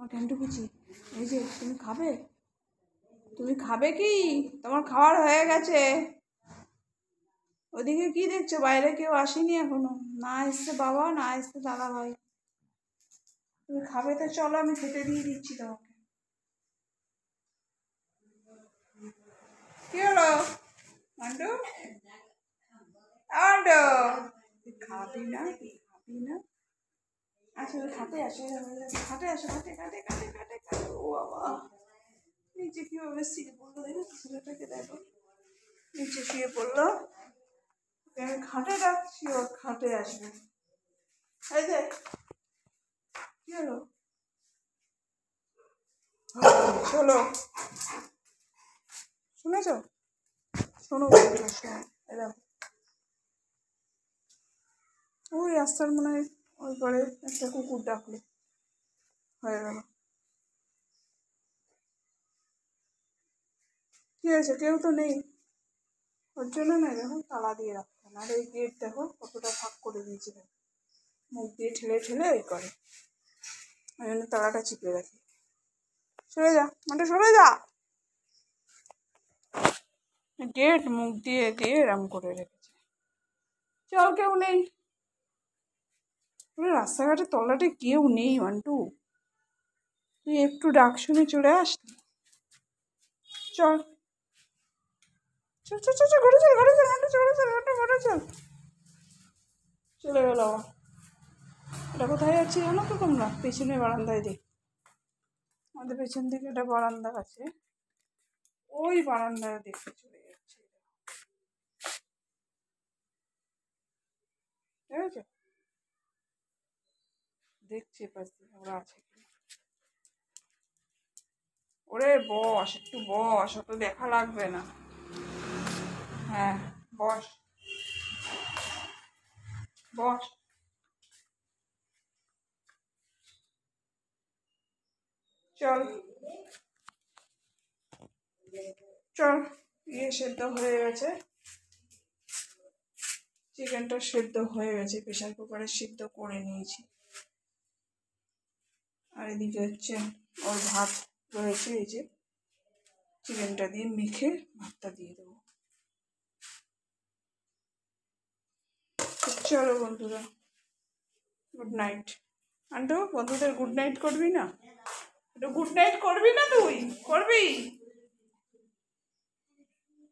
আমার ক্যান্টু কুচি, এই যে তুমি খাবে, তুমি খাবে কি? তোমার খাওয়ার হয়ে গেছে। ওদিকে কি দেখছো? বাইরে কেউ আসেনি এখনো, না এসছে বাবা, না এসছে দাদা ভাই। তুমি খাবে তো চলো, আমি খেতে দিয়ে দিচ্ছি তোমাকে। কি হলো মান্টু? আন্টু, তুই খাবি না? তুই খাবি না? আসলে খাটে আসে, খাটে আসে, খাটে খাটে খাটে খাটে খাটে। ও বাবা, নিচে কিভাবে শুয়ে পড়লো দেখো, ছেলেটাকে দেখো নিচে শুয়ে পড়লো। আমি খাটে রাখছি, ও খাটে আসবে। এই যে কি হলো? চলো, শুনেছ? শোনো বন্ধুরা, শোনো, এরা ওই রাস্তার মনে হয় ওই পরে একটা কুকুর ডাকলো, হয়ে গেল। কি হয়েছে? কেউ তো নেই, ওর জন্য না দেখো তালা দিয়ে রাখতো না। আর এই গেট দেখো কতটা ফাঁক করে দিয়েছিল, মুখ দিয়ে ঠেলে ঠেলে এই করে, ওই জন্য তালাটা চিপে রাখি। সরে যা মানে, সরে যা। গেট মুখ দিয়ে দিয়ে এরম করে রেখেছে। চল, কেউ নেই, রাস্তাঘাটে তলাটে কেউ নেই মান্টু, তুই একটু ডাক শুনে চলে আসলি। চল চল চল চল, ঘরে চল, ঘরে চল মান্টু, ঘরে চল মান্টু, ঘরে চল। চলে গেল আবার। এটা কোথায় যাচ্ছি জানো তো তোমরা? পেছনে বারান্দায় দেখ, আমাদের পেছন দিকে একটা বারান্দা আছে, ওই বারান্দায় দেখতে চলে যাচ্ছে। ঠিক আছে, দেখছি পাশে ওরা আছে কি। ওরে বস, একটু বস, অত দেখা লাগবে না। হ্যাঁ বস, বস। চল চল, সেদ্ধ হয়ে গেছে, চিকেনটা সেদ্ধ হয়ে গেছে, প্রেশার কুকারে সিদ্ধ করে নিয়েছি। আর এদিকে হচ্ছে ওর ভাত রয়েছে, এই যে চিকেনটা দিয়ে মেখে ভাতটা দিয়ে দেবো। চলো বন্ধুরা, গুড নাইট। আন্টু, বন্ধুদের গুড নাইট করবি না? একটু গুড নাইট করবি না? তুই করবি?